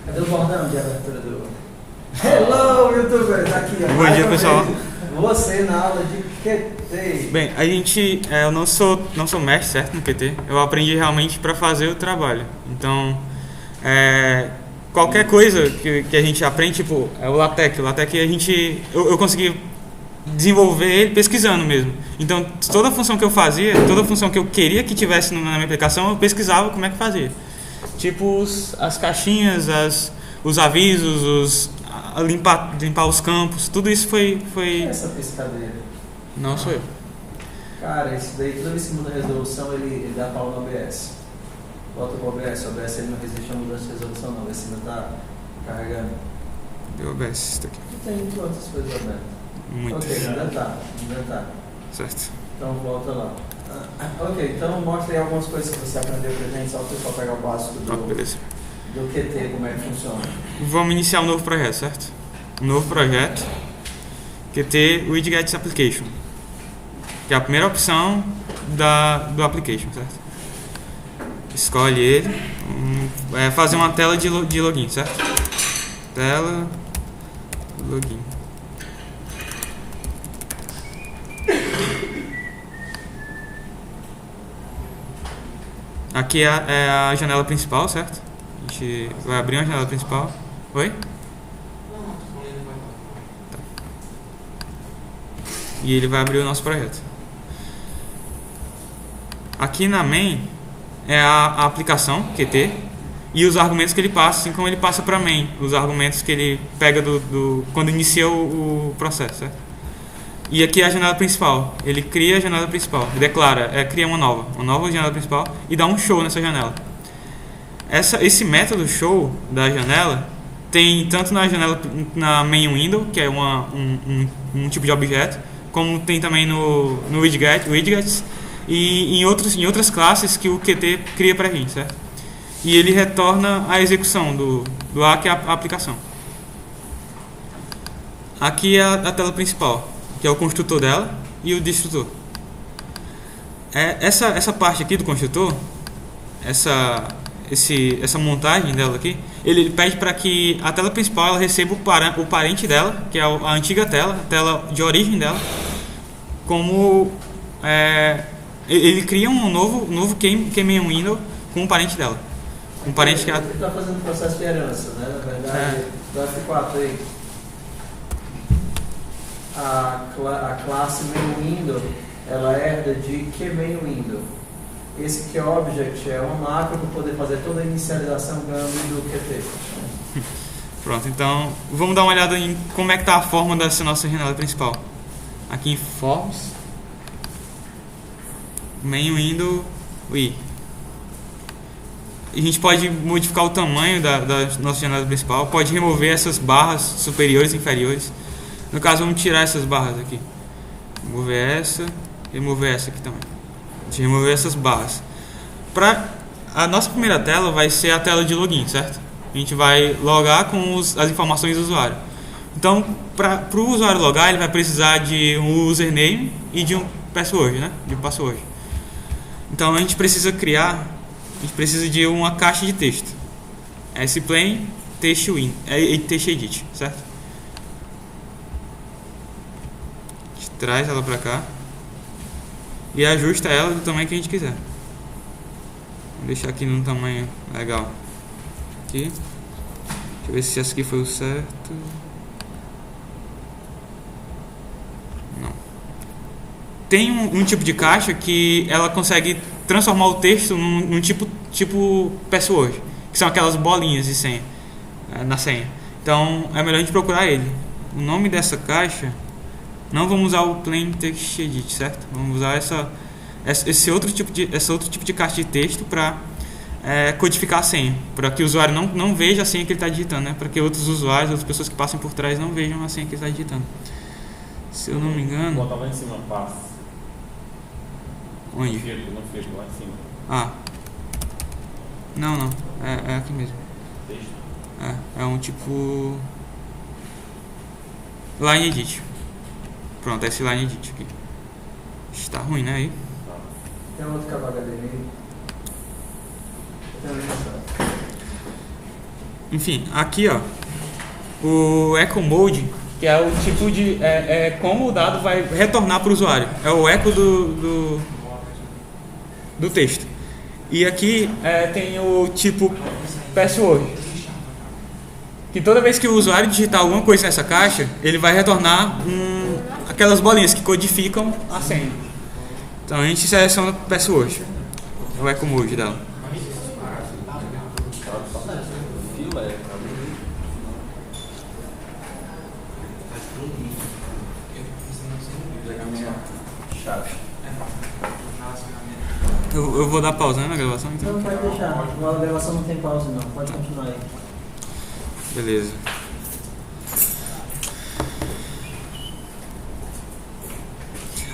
Cadê o bordão de abertura do... Hello, YouTuber! Tá aqui. Bom dia, pessoal. Você na aula de QT. Bem, eu não sou mestre, certo, no QT. Eu aprendi realmente para fazer o trabalho. Então, qualquer coisa que a gente aprende, tipo, é o LaTeX. O LaTeX eu consegui desenvolver ele pesquisando mesmo. Então, toda função que eu fazia, toda função que eu queria que tivesse na minha aplicação, eu pesquisava como é que fazia. Tipo, as caixinhas, os avisos, limpar os campos, tudo isso foi... Quem é essa piscadeira? Não sou eu. Cara, isso daí, toda vez que muda a resolução, ele dá pau no OBS. Volta pro OBS, o OBS ele não resiste a mudança de resolução não, esse ainda tá carregando. Deu OBS, isso aqui. Tem quantas coisas abertas? Muito. Ok, ainda tá. Certo. Então volta lá. Ok, então mostra aí algumas coisas que você aprendeu pra gente, só para o pessoal pegar o básico Beleza. do QT, como é que funciona. Vamos iniciar um novo projeto, certo? Um novo projeto, QT Widgets Application, que é a primeira opção do application, certo? Escolhe ele, fazer uma tela de login, certo? Tela, login. Aqui é a janela principal, certo? A gente vai abrir uma janela principal. Oi? Tá. E ele vai abrir o nosso projeto. Aqui na main é a aplicação QT e os argumentos que ele passa, assim como ele passa para main, os argumentos que ele pega quando inicia o processo, certo? E aqui é a janela principal. Ele cria a janela principal, declara, cria uma nova janela principal e dá um show nessa janela. Esse método show da janela tem tanto na main window, que é um tipo de objeto, como tem também no widgets e em outras classes que o QT cria pra gente, certo? E ele retorna a execução do A, que é a aplicação. Aqui é a tela principal, que é o construtor dela e o destrutor. Essa parte aqui do construtor, essa montagem dela aqui, ele pede para que a tela principal ela receba o parente dela, que é a antiga tela, a tela de origem dela, como ele cria um novo key window com o parente dela. Um parente que ele está fazendo um processo de herança, né? Na verdade, do F4 aí. A classe main window ela herda de QMain window. Esse QObject é uma macro para poder fazer toda a inicialização do QT. Pronto, então vamos dar uma olhada em como é que está a forma dessa nossa janela principal. Aqui em Forms, Main Window, I. A gente pode modificar o tamanho da nossa janela principal, pode remover essas barras superiores e inferiores. No caso, vamos tirar essas barras aqui. Remover essa aqui também. A gente remover essas barras. A nossa primeira tela vai ser a tela de login, certo? A gente vai logar com as informações do usuário. Então, para o usuário logar, ele vai precisar de um username e de um password, né? De um password. Então, a gente precisa de uma caixa de texto. Plain text edit, certo? Traz ela pra cá e ajusta ela do tamanho que a gente quiser. Vou deixar aqui num tamanho legal. Aqui. Deixa eu ver se essa aqui foi o certo. Não. Tem um tipo de caixa que ela consegue transformar o texto num tipo password, que são aquelas bolinhas de senha na senha. Então é melhor a gente procurar ele. O nome dessa caixa, não vamos usar o plain text edit, certo? Vamos usar esse outro tipo de caixa de texto para codificar a senha, para que o usuário não veja a senha que ele está digitando, né? Para que outros usuários, outras pessoas que passem por trás não vejam a senha que ele está digitando. Se eu não me engano... Bota lá em cima, passa. Onde? No filtro, lá em cima. Ah. Não. É aqui mesmo. Texto. É um tipo... Line edit. Pronto, esse line edit aqui. Está ruim, né? Aí. Tem outro cavalo ali. Enfim, aqui ó, o Echo Mode, que é o tipo de como o dado vai retornar para o usuário, é o eco do texto. E aqui tem o tipo password, que toda vez que o usuário digitar alguma coisa nessa caixa, ele vai retornar aquelas bolinhas que codificam a senha. Então a gente seleciona o password, o Echo Mode dela. Eu vou dar pausa, né, na gravação? Então? Não, pode deixar. A gravação não tem pausa, não. Pode continuar aí. Beleza.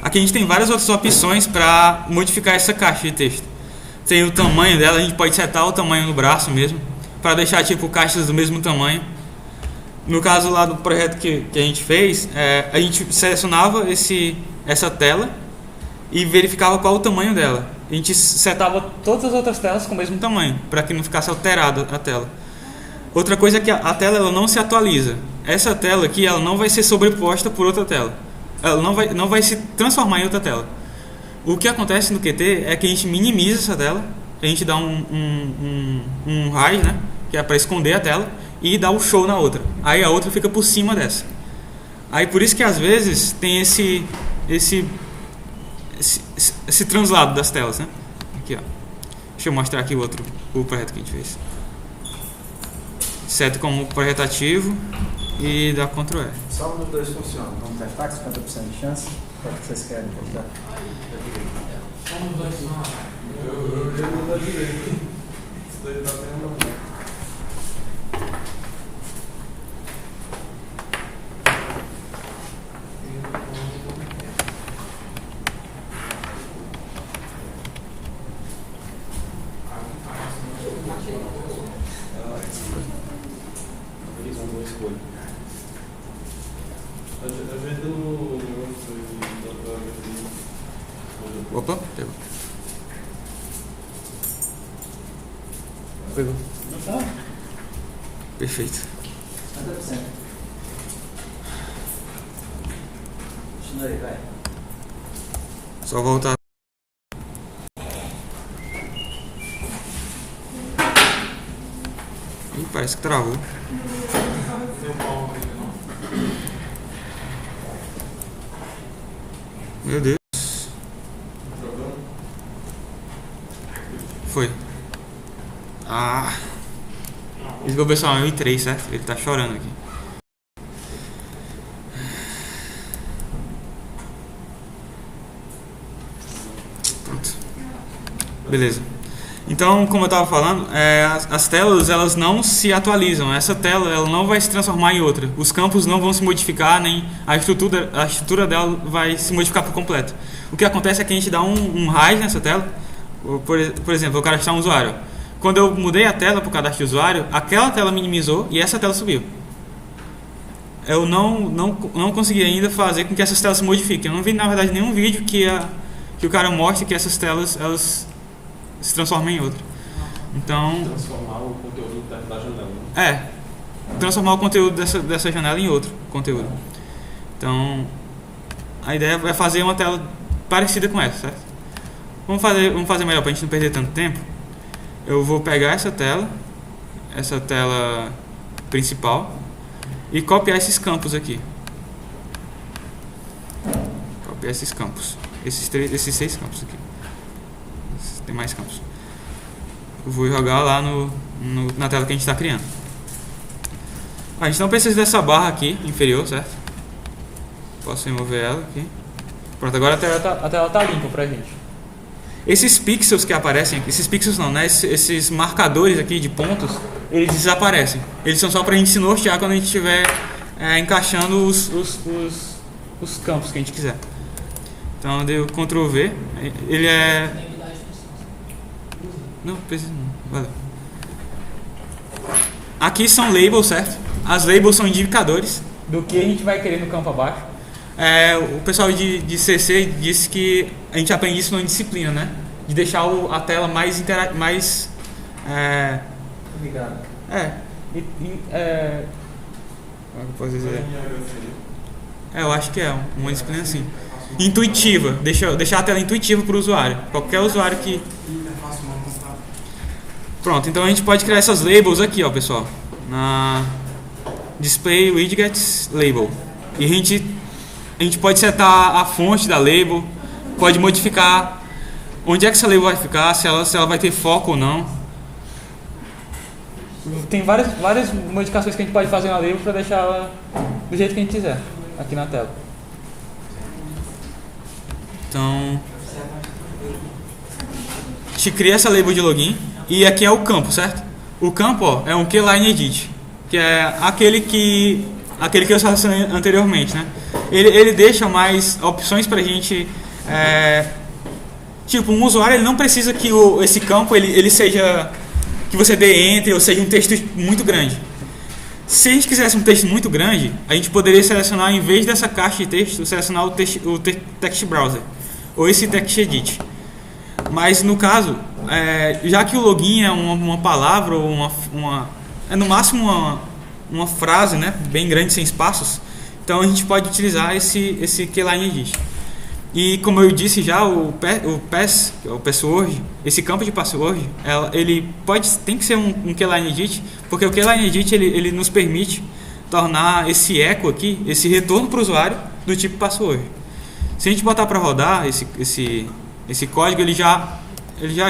Aqui a gente tem várias outras opções para modificar essa caixa de texto. Tem o tamanho dela, a gente pode setar o tamanho no braço mesmo, para deixar tipo caixas do mesmo tamanho. No caso lá do projeto que a gente fez, a gente selecionava essa tela e verificava qual o tamanho dela. A gente setava todas as outras telas com o mesmo tamanho, para que não ficasse alterada a tela. Outra coisa é que a tela ela não se atualiza. Essa tela aqui ela não vai ser sobreposta por outra tela. Ela não vai se transformar em outra tela. O que acontece no Qt é que a gente minimiza essa tela, a gente dá um hide, né, que é para esconder a tela, e dá o show na outra. Aí a outra fica por cima dessa. Aí por isso que às vezes tem esse translado das telas, né? Aqui, ó. Deixa eu mostrar aqui o projeto que a gente fez. Seto como projeto ativo e dá Ctrl R. Só um dos dois funciona. Vamos testar com 50% de chance? Qual que vocês querem testar? Só um dos dois funciona. Eu digo da direita. Os dois tá tendo. Opa, pegou. Pegou. Perfeito. 50%. Continua aí, vai. Só voltar. Ih, parece que travou. Meu Deus. Foi. Ah. Esse meu pessoal é 1.3, certo? Ele tá chorando aqui. Pronto. Beleza. Então, como eu estava falando, as telas elas não se atualizam. Essa tela ela não vai se transformar em outra. Os campos não vão se modificar, nem a estrutura dela vai se modificar por completo. O que acontece é que a gente dá um hide nessa tela. Por exemplo, eu cadastrar um usuário. Quando eu mudei a tela para o cadastro de usuário, aquela tela minimizou e essa tela subiu. Eu não consegui ainda fazer com que essas telas se modifiquem. Eu não vi, na verdade, nenhum vídeo que o cara mostre que essas telas elas se transformam em outra. Então, Transformar o conteúdo da janela. Né? Transformar o conteúdo dessa janela em outro conteúdo. Então, a ideia é fazer uma tela parecida com essa, certo? Vamos fazer melhor para a gente não perder tanto tempo. Eu vou pegar essa tela principal, e copiar esses campos aqui. Copiar esses campos. Esses 6 campos aqui. Tem mais campos. Eu vou jogar lá na tela que a gente está criando. A gente não precisa dessa barra aqui inferior, certo? Posso remover ela aqui. Pronto, agora a tela tá limpa pra gente. Esses pixels que aparecem, esses pixels não, né? Esses marcadores aqui de pontos, eles desaparecem. Eles são só pra gente se nortear quando a gente estiver encaixando os campos que a gente quiser. Então eu dei o Ctrl V. Ele é... Não, precisa não. Valeu. Aqui são labels, certo? As labels são indicadores do que a gente vai querer no campo abaixo. O pessoal de CC disse que a gente aprende isso numa disciplina, né? De deixar a tela mais Como é que eu posso dizer? Eu acho que é uma disciplina assim. Intuitiva, deixar a tela intuitiva para o usuário. Qualquer usuário que... Pronto, então a gente pode criar essas labels aqui, ó, pessoal. Na Display Widgets Label. E a gente pode setar a fonte da label, pode modificar onde é que essa label vai ficar, se ela vai ter foco ou não. Tem várias modificações que a gente pode fazer na label para deixar ela do jeito que a gente quiser, aqui na tela. Então, a gente cria essa label de login e aqui é o campo, certo? O campo, ó, é um Keyline Edit, que é aquele que eu selecionei anteriormente, né? Ele deixa mais opções pra gente. Tipo, um usuário ele não precisa que esse campo ele seja, que você dê enter ou seja um texto muito grande. Se a gente quisesse um texto muito grande, a gente poderia selecionar, em vez dessa caixa de texto, selecionar o text browser ou esse text edit. Mas no caso, já que o login é uma palavra ou é no máximo uma frase, né, bem grande, sem espaços, então a gente pode utilizar esse Keyline Edit. E como eu disse já, o pass, que é o password, esse campo de password, tem que ser um Keyline Edit, porque o Keyline Edit ele nos permite tornar esse echo aqui, esse retorno para o usuário do tipo password. Se a gente botar para rodar esse código, ele já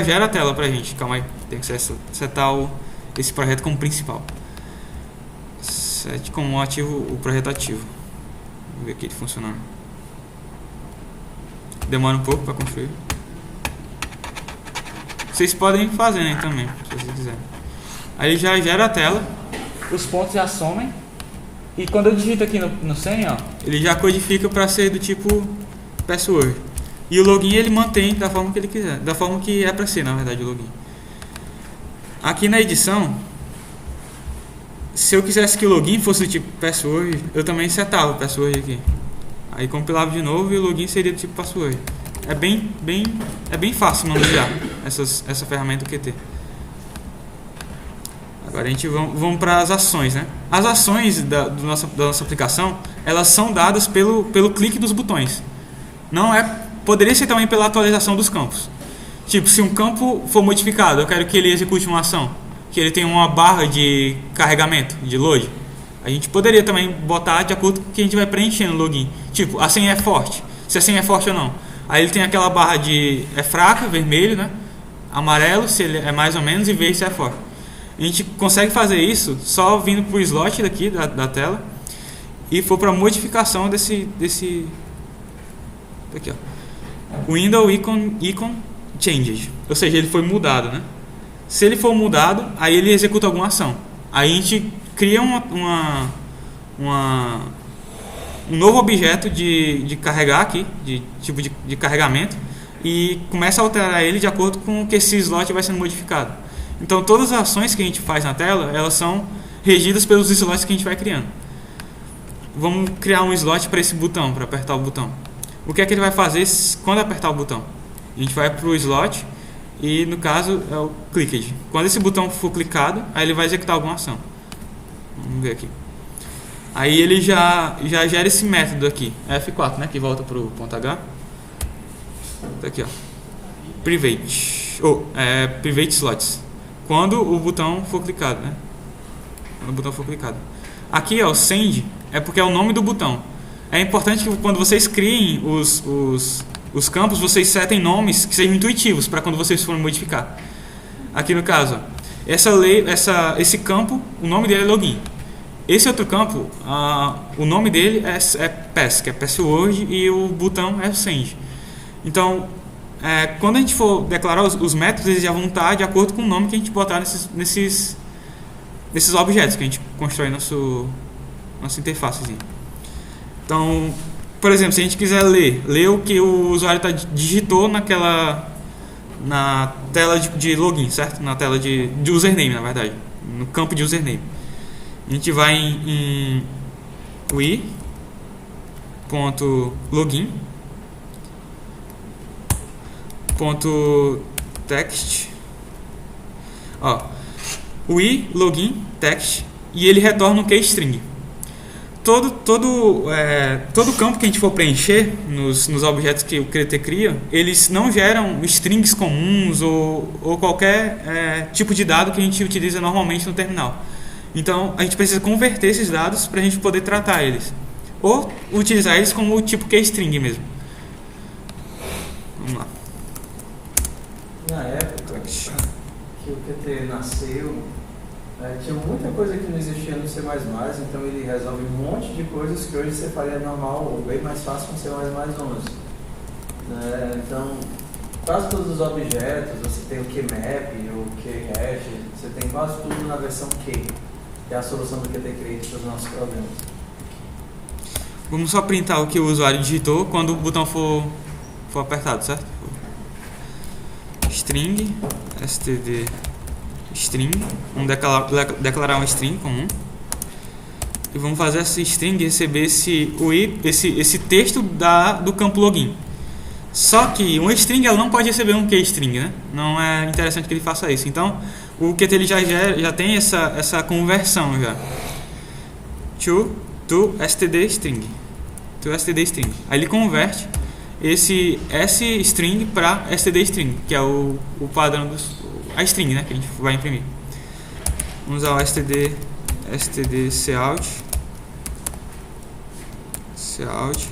gera a tela para a gente. Calma aí, tem que setar esse projeto como principal. Sete como ativo, o projeto ativo. Vamos ver aqui ele funcionando. Demora um pouco para construir. Vocês podem fazer, né, também, se vocês quiserem. Aí ele já gera a tela. Os pontos já somem. E quando eu digito aqui no 100, ó, ele já codifica para ser do tipo password. E o login ele mantém da forma que ele quiser, da forma que é para ser, na verdade, o login. Aqui na edição, se eu quisesse que o login fosse do tipo password, eu também setava o password aqui. Aí compilava de novo e o login seria do tipo password. É bem fácil manusear essa ferramenta Qt. Agora a gente vamos para as ações, né? As ações da nossa aplicação, elas são dadas pelo clique dos botões. Poderia ser também pela atualização dos campos. Tipo, se um campo for modificado, eu quero que ele execute uma ação, que ele tenha uma barra de carregamento, de load. A gente poderia também botar de acordo com o que a gente vai preenchendo no login. Tipo, a senha é forte, se a senha é forte ou não. Aí ele tem aquela barra de fraca, vermelho, né? Amarelo, se ele é mais ou menos, e verde se é forte. A gente consegue fazer isso só vindo para o slot daqui da tela e for para modificação desse aqui, ó. Window icon changed, ou seja, ele foi mudado, né? Se ele for mudado, aí ele executa alguma ação. Aí a gente cria um novo objeto de carregar aqui, de tipo de carregamento, e começa a alterar ele de acordo com o que esse slot vai sendo modificado. Então todas as ações que a gente faz na tela, elas são regidas pelos slots que a gente vai criando. Vamos criar um slot para esse botão, para apertar o botão. O que é que ele vai fazer quando apertar o botão? A gente vai para o slot e no caso é o clicked. Quando esse botão for clicado, aí ele vai executar alguma ação. Vamos ver aqui. Aí ele já gera esse método aqui, F4, né, que volta para o ponto H. Tá aqui, ó. Private slots. Quando o botão for clicado, né? Quando o botão for clicado. Aqui, ó, send é porque é o nome do botão. É importante que quando vocês criem os campos, vocês setem nomes que sejam intuitivos para quando vocês forem modificar. Aqui no caso, ó, esse campo, o nome dele é login. Esse outro campo, o nome dele é pass, que é password, e o botão é send. Então, quando a gente for declarar os métodos, eles já vão estar de acordo com o nome que a gente botar nesses objetos que a gente constrói nossa interfacezinha. Então, por exemplo, se a gente quiser ler o que o usuário digitou na tela de login, certo? Na tela de username, na verdade, no campo de username. A gente vai em ui.login .text. Ó, o i login text e ele retorna um keystring. Todo campo que a gente for preencher nos objetos que o QT cria, eles não geram strings comuns ou qualquer tipo de dado que a gente utiliza normalmente no terminal. Então a gente precisa converter esses dados para a gente poder tratar eles, ou utilizar eles como o tipo keystring mesmo. Vamos lá. Na época que o Qt nasceu, tinha muita coisa que não existia no C++, então ele resolve um monte de coisas que hoje você faria normal ou bem mais fácil com C++ 11. Então, quase todos os objetos, você tem o QMap, o QHash, você tem quase tudo na versão Q, que é a solução do Qt Create para os nossos problemas. Vamos só printar o que o usuário digitou quando o botão for apertado, certo? String, std string, vamos declarar um string comum e vamos fazer essa string receber esse texto do campo login. Só que um string ela não pode receber um keystring, né? Não é interessante que ele faça isso. Então o Qt ele já tem essa conversão já to std string, aí ele converte esse string para std string, que é o padrão a string, né, que a gente vai imprimir. Vamos usar o std cout.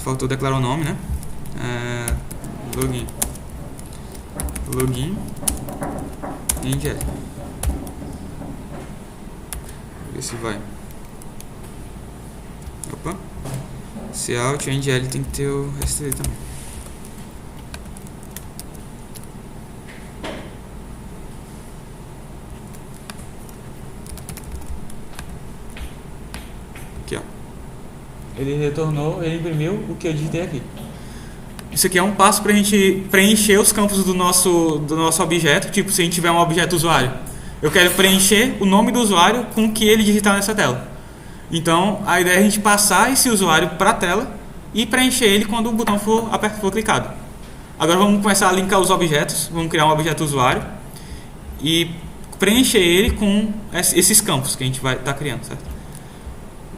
Faltou declarar o nome, né? Login ngl. Ver se vai. Opa. Cout ngl tem que ter o std também. Aqui, ó. Ele retornou, ele imprimiu o que eu digitei aqui. Isso aqui é um passo para a gente preencher os campos do nosso objeto. Tipo, se a gente tiver um objeto usuário, eu quero preencher o nome do usuário com o que ele digitar nessa tela. Então, a ideia é a gente passar esse usuário para a tela e preencher ele quando o botão for clicado. Agora vamos começar a linkar os objetos. Vamos criar um objeto usuário e preencher ele com esses campos que a gente vai estar criando, certo?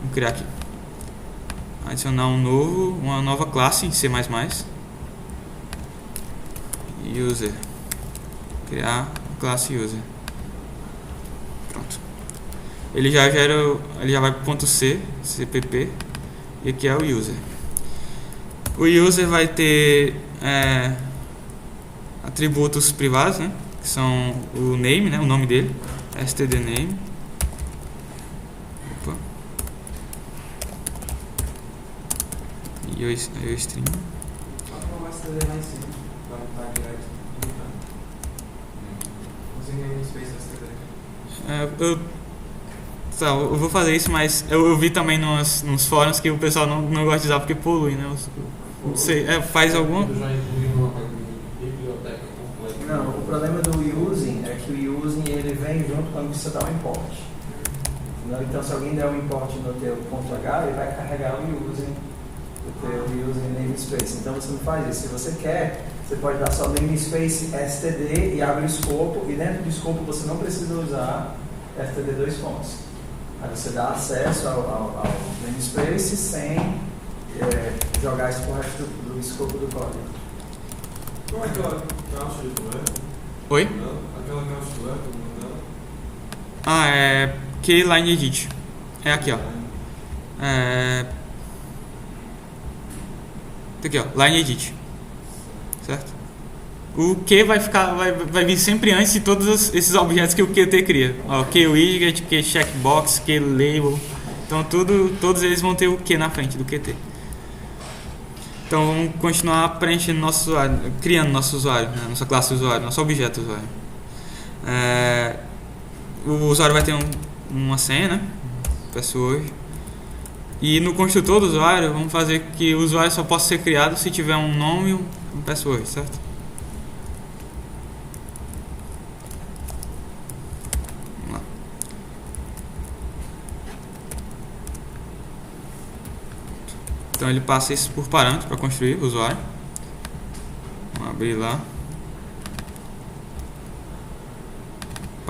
Vamos criar aqui. Adicionar uma nova classe em C++. User. Criar a classe user. Pronto. Ele já vai para o ponto C, cpp, e aqui é o user. O user vai ter atributos privados, né, que são o name, né, o nome dele, std name. Opa. E o string. Eu vou fazer isso, mas eu vi também nos fóruns que o pessoal não gosta de usar porque polui, né? Não sei, faz alguma... Não, o problema do using é que o using ele vem junto quando você dá um import. Então se alguém der um import no teu .h, ele vai carregar o using, namespace. Então você não faz isso. Se você quer, você pode dar só namespace std e abre o escopo, e dentro do escopo você não precisa usar std dois pontos. Aí você dá acesso ao namespace sem jogar isso por resto do escopo do código. Como é aquela caixa do web? Oi? Aquela caixa do web, que line edit. É aqui, ó. Aqui, ó, line edit. Certo? O que vai vir sempre antes de todos esses objetos que o Qt cria. Ó, QWidget, QCheckbox, QLabel. Então todos eles vão ter o que na frente do Qt. Então vamos continuar preenchendo nosso usuário, criando nosso usuário, né? Nossa classe usuário, nosso objeto usuário. O usuário vai ter uma senha, né? Password. E no construtor do usuário, vamos fazer que o usuário só possa ser criado se tiver um nome e um password, certo? Vamos lá. Então ele passa isso por parâmetro para construir o usuário. Vamos abrir lá.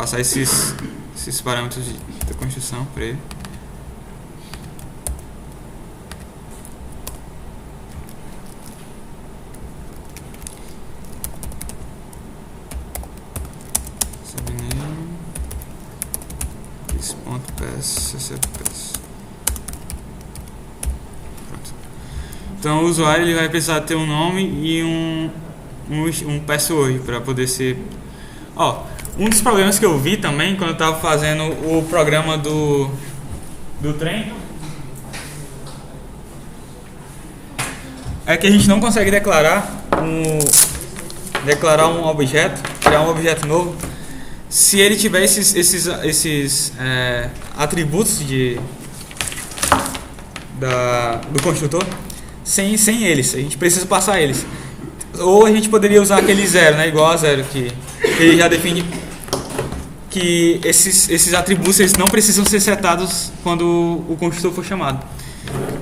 passar esses parâmetros da construção para ele. Subname this.pass recebe-pass. Pronto. Então o usuário ele vai precisar ter um nome e um password para poder ser. Um dos problemas que eu vi também quando eu estava fazendo o programa do trem é que a gente não consegue declarar um objeto, criar um objeto novo, se ele tiver esses atributos do construtor sem eles. A gente precisa passar eles. Ou a gente poderia usar aquele zero, né, igual a zero, que ele já define que esses atributos eles não precisam ser setados quando o construtor for chamado.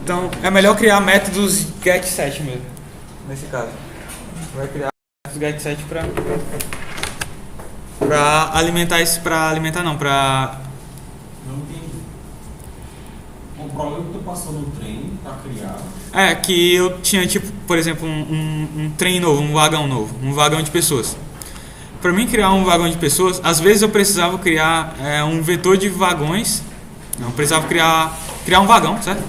Então é melhor criar métodos getSet mesmo, nesse caso. Vai criar métodos getSet para alimentar isso, não, Não entendi. O problema que tu passou no trem para criar. Que eu tinha, tipo, por exemplo, um trem novo, um vagão de pessoas. Para mim criar um vagão de pessoas, às vezes eu precisava criar um vetor de vagões. Eu precisava criar um vagão, certo?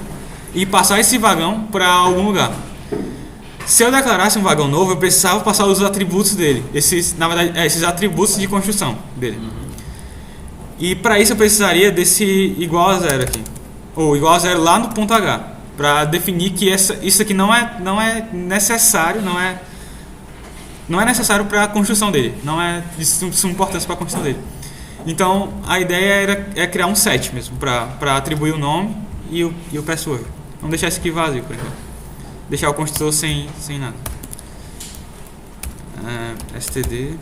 E passar esse vagão para algum lugar. Se eu declarasse um vagão novo, eu precisava passar os atributos dele. Esses atributos de construção dele. E para isso eu precisaria desse igual a zero aqui. Ou igual a zero lá no ponto H. Para definir que isso aqui não é necessário, não é necessário para a construção dele, não é de suma importância para a construção dele. Então a ideia é criar um set mesmo para atribuir o nome e o password. Vamos deixar isso aqui vazio por enquanto. Deixar o construtor sem nada. Std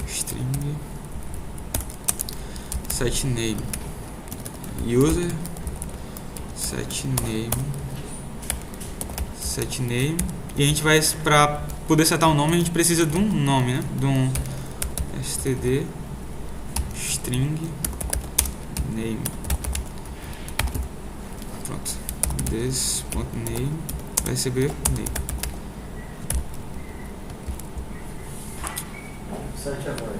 string set name user set name e a gente vai, para poder setar um nome, a gente precisa de um nome, né? De um std string name. Pronto. This.name vai receber name. Set avoid.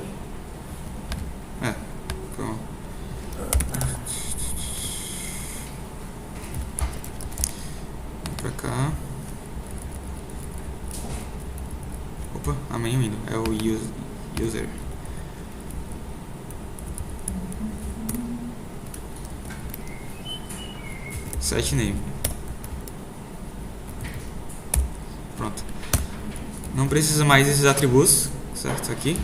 Pronto. Pra cá. Opa, a main window é o user. Set name. Pronto. Não precisa mais desses atributos, certo? Aqui.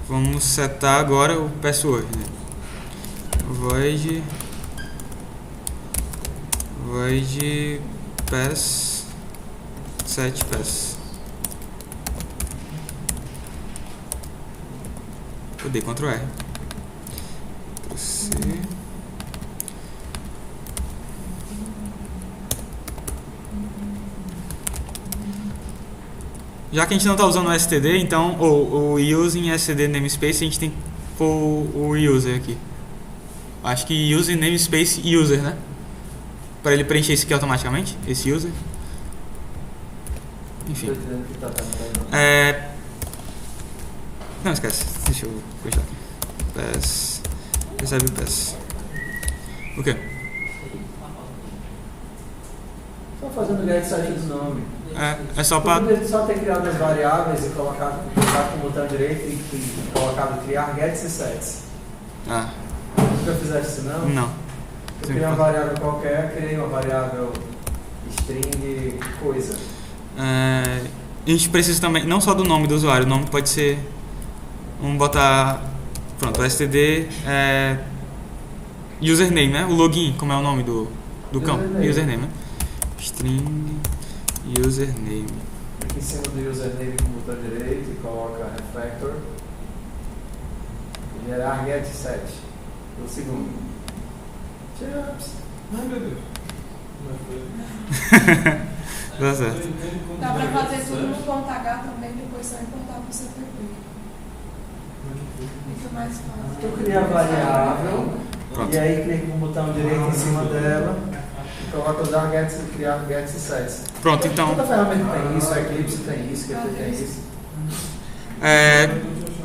Vamos setar agora o password, né? Void pass set pass. Eu dei Ctrl R. Ctrl C. Já que a gente não está usando o std, então o using std namespace, a gente tem que pôr o user aqui. Acho que using namespace user, né? Para ele preencher isso aqui automaticamente, esse user. Enfim. Não esquece, deixa eu fechar aqui. Pass. Recebe o pass. O quê? Só fazendo getSet do nome. É só para. Só ter criado as variáveis e colocado com o botão direito e colocado criar gets e sets. Nunca fizeste isso não? Não. Eu criei uma variável qualquer, criei uma variável string coisa. A gente precisa também, não só do nome do usuário, o nome pode ser. Vamos botar. Pronto, o std username, né? O login, como é o nome do campo? Username, né? String username. Aqui em cima do username com o botão direito e coloca refactor. Gerar getSet. O segundo. Chaps. Ai meu Deus. Como foi? Dá certo. Dá pra fazer tudo no ponto H também, depois só importar pro CPP. Fica mais fácil. Tu cria a variável, Pronto. e aí clica com o botão direito em cima dela, e coloca os argets e criar argets e sets. Pronto, então Toda ferramenta tem isso, a Eclipse tem isso, Qt tem isso.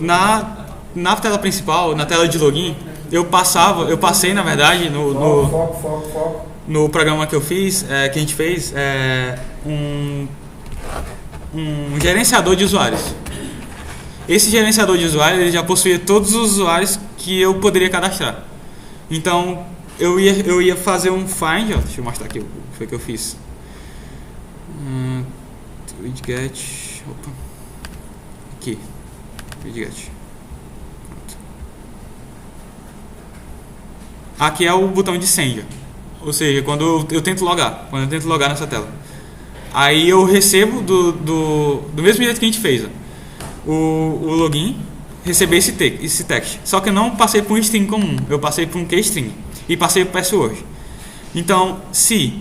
na tela principal, na tela de login, eu passei na verdade Foco. no programa que eu fiz, que a gente fez, um gerenciador de usuários. Esse gerenciador de usuários ele já possuía todos os usuários que eu poderia cadastrar. Então eu ia fazer um find, ó, deixa eu mostrar aqui o que foi que eu fiz. Widget, opa, aqui, widget. Pronto. Aqui é o botão de senha, ou seja, quando eu tento logar nessa tela. Aí eu recebo do mesmo jeito que a gente fez, ó, o login, receber esse text. Só que eu não passei por um string comum, eu passei por um keystring e passei por password. Então, se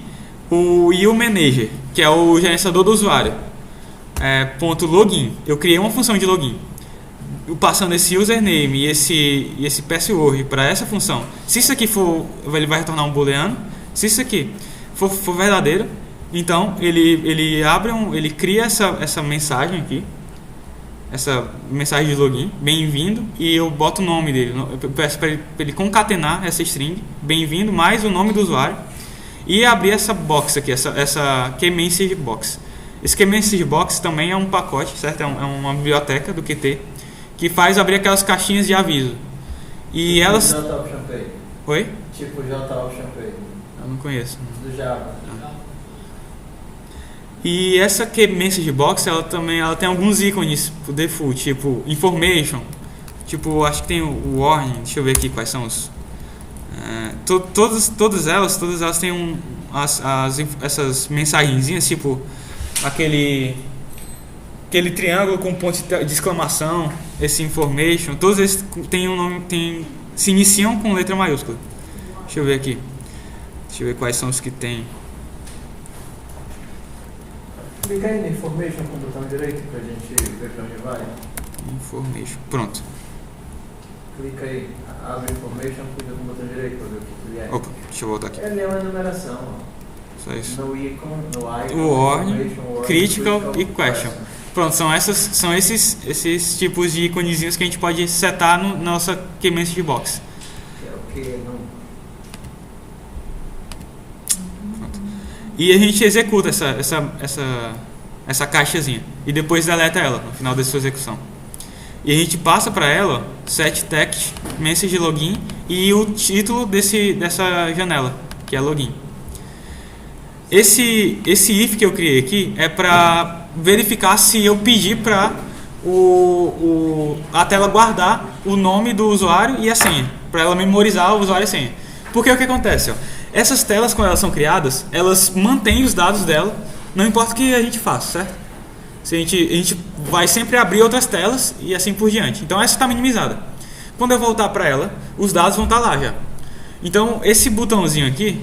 o manager, que é o gerenciador do usuário, ponto login, eu criei uma função de login, passando esse username e esse password para essa função. Se isso aqui for, ele vai retornar um booleano. Se isso aqui for verdadeiro, então ele cria essa mensagem aqui, essa mensagem de login, bem-vindo, e eu boto o nome dele. Eu peço para ele concatenar essa string, bem-vindo, mais o nome do usuário, e abrir essa box aqui, essa key-message box. Esse key-message box também é um pacote, certo? É uma biblioteca do Qt que faz abrir aquelas caixinhas de aviso. E elas... JOption Pay. Oi? Tipo JOption Pay. Eu não conheço. Do Java. E essa key-message box, ela tem alguns ícones por default, tipo information, tipo, acho que tem o warning, deixa eu ver aqui quais são os... todas elas têm essas mensagenzinhas, tipo aquele triângulo com ponto de exclamação, esse information, todos eles têm um nome, se iniciam com letra maiúscula. Deixa eu ver aqui, deixa eu ver quais são os que tem. Clica aí no information com o botão direito pra gente ver pra onde vai. Information, pronto. Clica aí, abre information, clica com o botão direito pra ver o que ele é. Opa, deixa eu voltar aqui. É a mesma numeração, ó. Só isso. No icon, O warning, information, critical e question. Pronto, são esses tipos de iconezinhos que a gente pode setar na nossa key-message box. Que é o que não... Pronto. E a gente executa essa caixazinha e depois deleta ela no final da sua execução. E a gente passa para ela set text, message login e o título dessa janela, que é login. Esse if que eu criei aqui é para verificar se eu pedir para a tela guardar o nome do usuário e a senha, para ela memorizar o usuário e a senha. Porque o que acontece? Ó, essas telas, quando elas são criadas, elas mantêm os dados dela, não importa o que a gente faça, certo? A gente vai sempre abrir outras telas e assim por diante. Então essa está minimizada. Quando eu voltar para ela, os dados vão estar lá já. Então esse botãozinho aqui,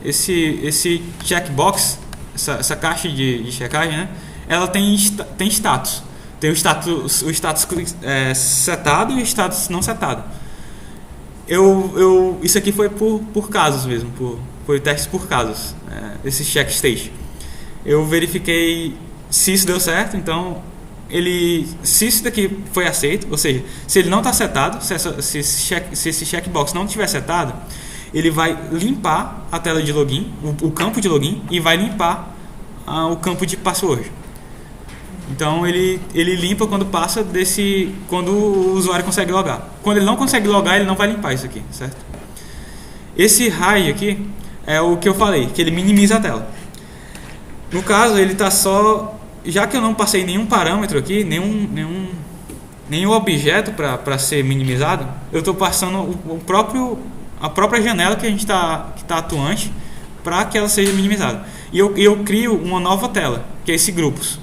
esse checkbox, essa caixa de checagem, né? Ela tem status. Tem o status setado e o status não setado. Isso aqui foi por casos mesmo, foi testes por casos, esse check state. Eu verifiquei se isso deu certo, então se isso daqui foi aceito, ou seja, se ele não está setado, se esse checkbox não estiver setado, ele vai limpar a tela de login, o campo de login, e vai limpar o campo de password. Então ele limpa quando quando o usuário consegue logar. Quando ele não consegue logar, ele não vai limpar isso aqui, certo? Esse hide aqui é o que eu falei, que ele minimiza a tela. No caso, ele está só, já que eu não passei nenhum parâmetro aqui, nenhum objeto para ser minimizado, eu estou passando a própria janela que a gente que tá atuante para que ela seja minimizada. E eu crio uma nova tela, que é esse grupos.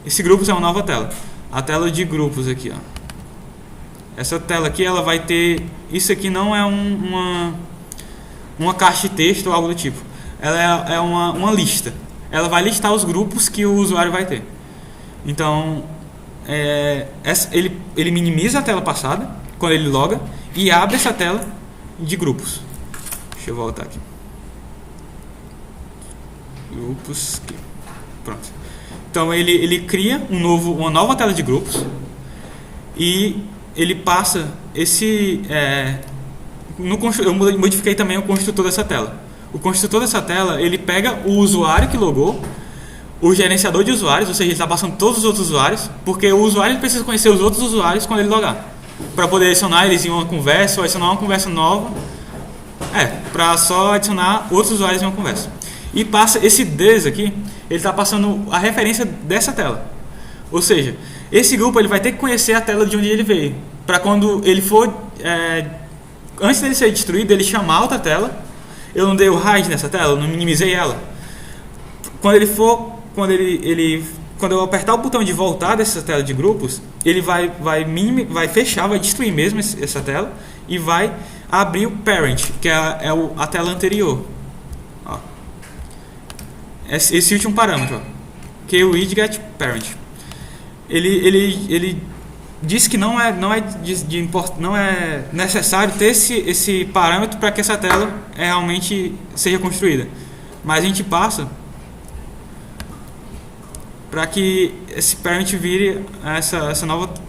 Esse grupos é uma nova tela. A tela de grupos aqui, ó. Essa tela aqui, ela vai ter... Isso aqui não é uma caixa de texto ou algo do tipo. Ela é uma lista. Ela vai listar os grupos que o usuário vai ter. Então, ele minimiza a tela passada quando ele loga e abre essa tela de grupos. Deixa eu voltar aqui. Grupos aqui. Pronto. Então ele cria uma nova tela de grupos e ele passa eu modifiquei também o construtor dessa tela. O construtor dessa tela, ele pega o usuário que logou, o gerenciador de usuários, ou seja, ele está passando todos os outros usuários, porque o usuário ele precisa conhecer os outros usuários quando ele logar, para poder adicionar eles em uma conversa ou adicionar uma conversa nova, para só adicionar outros usuários em uma conversa. E passa esse des aqui, ele está passando a referência dessa tela. Ou seja, esse grupo ele vai ter que conhecer a tela de onde ele veio, para quando ele for, antes dele ser destruído, ele chamar outra tela. Eu não dei o hide nessa tela, eu não minimizei ela. Quando eu apertar o botão de voltar dessa tela de grupos, ele vai fechar, vai destruir mesmo essa tela e vai abrir o parent, que é a tela anterior. Ó. Esse último parâmetro, que é o widget parent. Ele diz que não é necessário ter esse parâmetro para que essa tela realmente seja construída. Mas a gente passa para que esse parent vire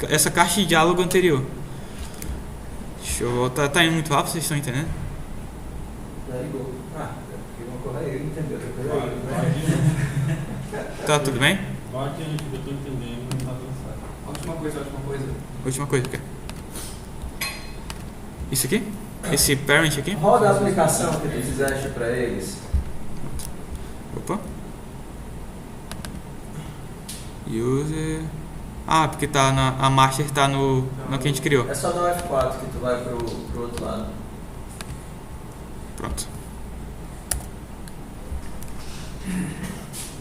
essa caixa de diálogo anterior. Deixa eu voltar. Tá indo muito rápido, vocês estão entendendo? Tá tudo bem? Vai adiante, eu tô entendendo, não tá cansado. Última coisa. Última coisa, o quê? Isso aqui? Esse parent aqui? Roda a aplicação que tu fizeste para eles. Opa. User. Porque tá a master tá no que a gente criou. É só dar F4 que tu vai pro outro lado. Pronto.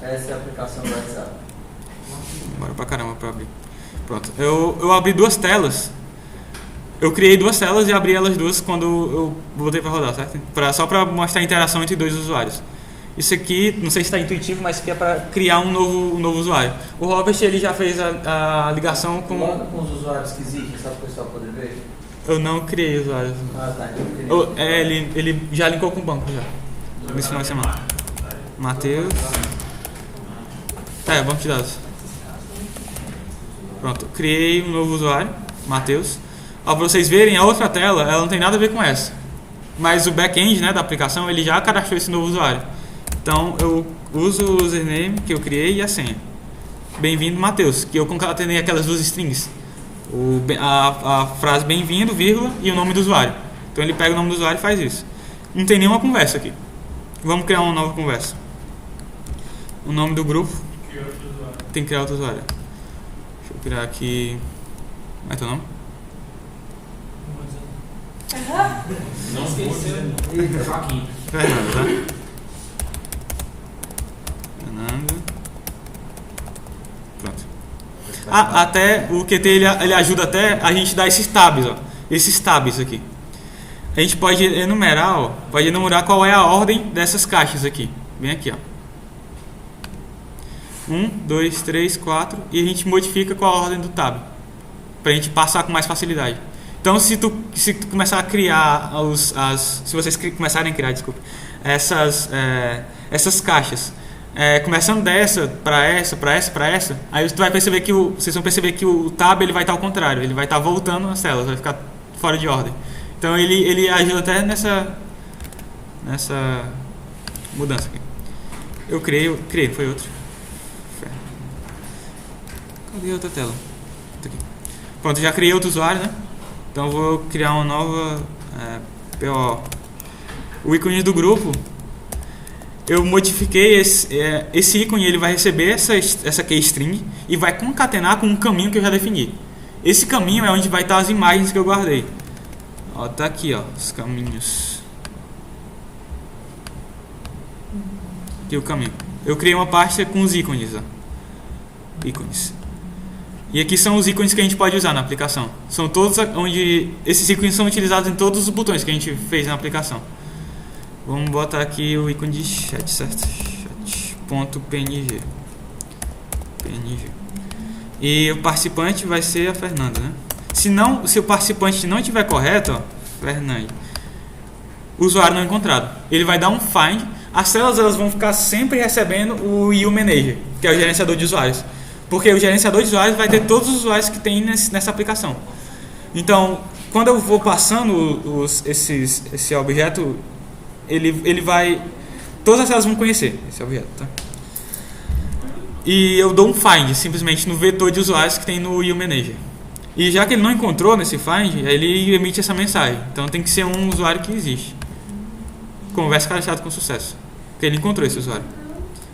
Essa é a aplicação do WhatsApp. Bora pra caramba pra abrir. Pronto. Eu abri duas telas. Eu criei duas telas e abri elas duas quando eu voltei para rodar, certo? Só para mostrar a interação entre dois usuários. Isso aqui, não sei se está intuitivo, mas isso aqui é para criar um novo usuário. O Robert ele já fez a ligação com... Logo com os usuários que existem, só para o pessoal poder ver? Eu não criei usuários. Tá. Então Ele já linkou com o banco já. Nesse final de semana. Matheus. Banco de dados. Pronto, criei um novo usuário, Matheus. Para vocês verem, a outra tela, ela não tem nada a ver com essa. Mas o back-end, né, da aplicação, ele já cadastrou esse novo usuário. Então, eu uso o username que eu criei e a senha. Bem-vindo, Matheus, que eu concatenei aquelas duas strings. A frase bem-vindo, vírgula, e o nome do usuário. Então, ele pega o nome do usuário e faz isso. Não tem nenhuma conversa aqui. Vamos criar uma nova conversa. O nome do grupo. Tem que criar outro usuário. Deixa eu criar aqui... Como é teu nome? Não esqueceu. Joaquim. Fernando, tá? Fernando. Pronto. Até o QT ele ajuda até a gente dar esses tabs, ó. Esses tabs aqui. A gente pode enumerar, ó. Pode enumerar qual é a ordem dessas caixas aqui. Vem aqui, ó. 1, 2, 3, 4. E a gente modifica qual a ordem do tab. Pra gente passar com mais facilidade. Então, se tu começar a criar se vocês começarem a criar, desculpa, essas caixas, começando dessa para essa, aí tu vai perceber vocês vão perceber que o tab ele vai estar ao contrário, ele vai estar voltando as telas, vai ficar fora de ordem. Então, ele ajuda até nessa mudança aqui. Eu criei, foi outro. Cadê a outra tela? Aqui. Pronto, já criei outro usuário, né? Então eu vou criar uma nova PO. O ícone do grupo, eu modifiquei esse ícone, ele vai receber essa keystring e vai concatenar com um caminho que eu já defini. Esse caminho é onde vai estar as imagens que eu guardei. Ó, tá aqui, ó, os caminhos. Aqui o caminho. Eu criei uma pasta com os ícones, ó. Ícones. E aqui são os ícones que a gente pode usar na aplicação. São todos onde esses ícones são utilizados em todos os botões que a gente fez na aplicação. Vamos botar aqui o ícone de chat, certo? Chat.png. E o participante vai ser a Fernanda, né? Se o participante não estiver correto, ó, Fernanda, usuário não encontrado. Ele vai dar um find. As células elas vão ficar sempre recebendo o U Manager, que é o gerenciador de usuários. Porque o gerenciador de usuários vai ter todos os usuários que tem nessa aplicação. Então, quando eu vou passando esse objeto, ele vai... Todas as células vão conhecer esse objeto, tá? E eu dou um find, simplesmente, no vetor de usuários que tem no U Manager. E já que ele não encontrou nesse find, ele emite essa mensagem. Então tem que ser um usuário que existe. Conversa cadastrado com sucesso. Porque ele encontrou esse usuário.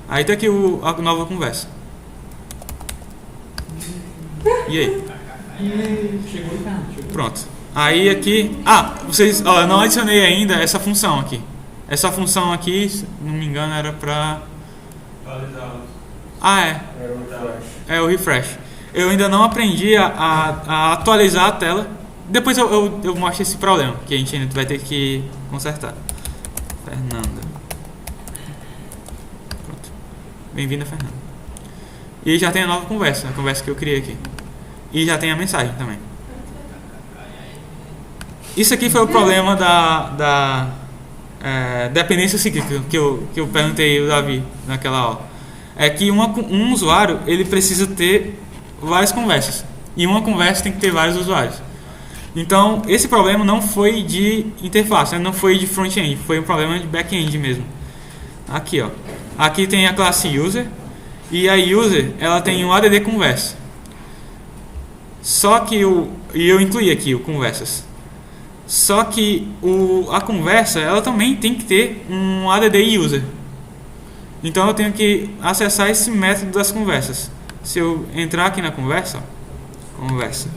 Aí tá aqui a nova conversa. E aí? Chegou. Pronto. Aí aqui... eu não adicionei ainda essa função aqui. Essa função aqui, se não me engano, era pra... É o refresh. Eu ainda não aprendi a atualizar a tela. Depois eu mostro esse problema, que a gente ainda vai ter que consertar. Fernanda. Pronto. Bem-vinda, Fernanda. E já tem a nova conversa, a conversa que eu criei aqui. E já tem a mensagem também. Isso aqui foi o problema da dependência cíclica que eu perguntei ao Davi naquela aula. É que um usuário ele precisa ter várias conversas. E uma conversa tem que ter vários usuários. Então, esse problema não foi de interface, não foi de front-end, foi um problema de back-end mesmo. Aqui, ó. Aqui tem a classe user e a user, ela tem um add conversa. Só que eu incluí aqui o conversas. Só que a conversa, ela também tem que ter um add user. Então eu tenho que acessar esse método das conversas. Se eu entrar aqui na conversa, conversa.